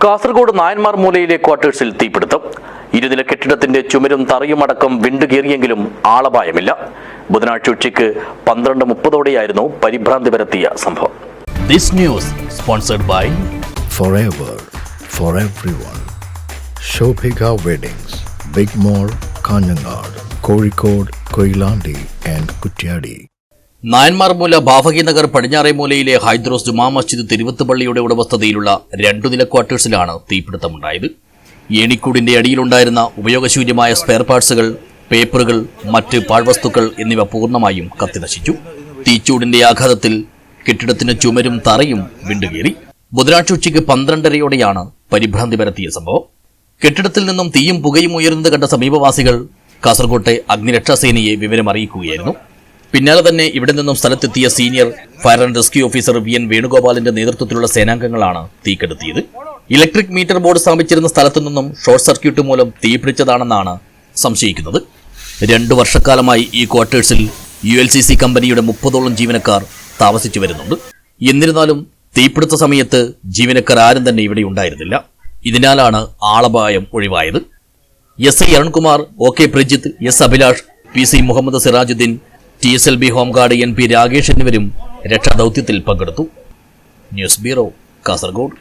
കാസർഗോഡ് നായന്മാർ മൂലയിലെ ക്വാർട്ടേഴ്സിൽ തീപിടുത്തം. ഇരുനില കെട്ടിടത്തിന്റെ ചുമരും തറയുമടക്കം വിണ്ടുകീറിയെങ്കിലും ആളപായമില്ല. ബുധനാഴ്ച ഉച്ചയ്ക്ക് 12:30 പരിഭ്രാന്തി പരത്തിയ സംഭവം. This news sponsored by Forever for everyone. Shobhika Weddings, Big Mall, Kanyanad, Kozhikode, Koilandi and Kutyadi. നായന്മാർ മൂല ബാഫകി നഗർ പടിഞ്ഞാറേ മൂലയിലെ ഹൈദ്രോസ് ജുമാ മസ്ജിദ് തിരുവത്തുപള്ളിയുടെ ഉടമസ്ഥതയിലുള്ള 2 നില ക്വാർട്ടേഴ്സിലാണ് തീപിടുത്തമുണ്ടായത്. ഏണിക്കൂടിന്റെ അടിയിലുണ്ടായിരുന്ന ഉപയോഗശൂന്യമായ സ്പെയർ പാർട്സുകൾ, പേപ്പറുകൾ, മറ്റ് പാഴ്വസ്തുക്കൾ എന്നിവ പൂർണ്ണമായും കത്തിനശിച്ചു. തീച്ചൂടിന്റെ ആഘാതത്തിൽ കെട്ടിടത്തിന് ചുമരും തറയും വിണ്ടുകീറി. ബുധനാഴ്ച ഉച്ചയ്ക്ക് 12:30 പരിഭ്രാന്തി പരത്തിയ സംഭവം. കെട്ടിടത്തിൽ നിന്നും തീയും പുകയും ഉയരുന്നത് കണ്ട സമീപവാസികൾ കാസർകോട്ടെ അഗ്നിരക്ഷാസേനയെ വിവരമറിയിക്കുകയായിരുന്നു. പിന്നാലെ തന്നെ ഇവിടെ നിന്നും സ്ഥലത്തെത്തിയ senior fire and rescue officer VN വേണുഗോപാലിന്റെ നേതൃത്വത്തിലുള്ള സേനാംഗങ്ങളാണ് തീക്കെടുത്തിയത്. ഇലക്ട്രിക് മീറ്റർ ബോർഡ് സ്ഥാപിച്ചിരുന്ന സ്ഥലത്തു നിന്നും ഷോർട്ട് സർക്യൂട്ട് മൂലം തീപിടിച്ചതാണെന്നാണ് സംശയിക്കുന്നത്. 2 വർഷക്കാലമായി ഈ ക്വാർട്ടേഴ്സിൽ ULCC കമ്പനിയുടെ 30ഓളം ജീവനക്കാർ താമസിച്ചു വരുന്നുണ്ട്. എന്നിരുന്നാലും തീപിടുത്ത സമയത്ത് ജീവനക്കാർ ആരും തന്നെ ഇവിടെ ഉണ്ടായിരുന്നില്ല. ഇതിനാലാണ് ആളപായം ഒഴിവായത്. SI Arunkumar, OK Prajith, S Abhilash, PC Muhammad Sirajuddin, TSLB home guard NP Rakesh എന്നിവരും രക്ഷാദൌത്യത്തിൽ പങ്കെടുത്തു. News bureau, Kasaragod.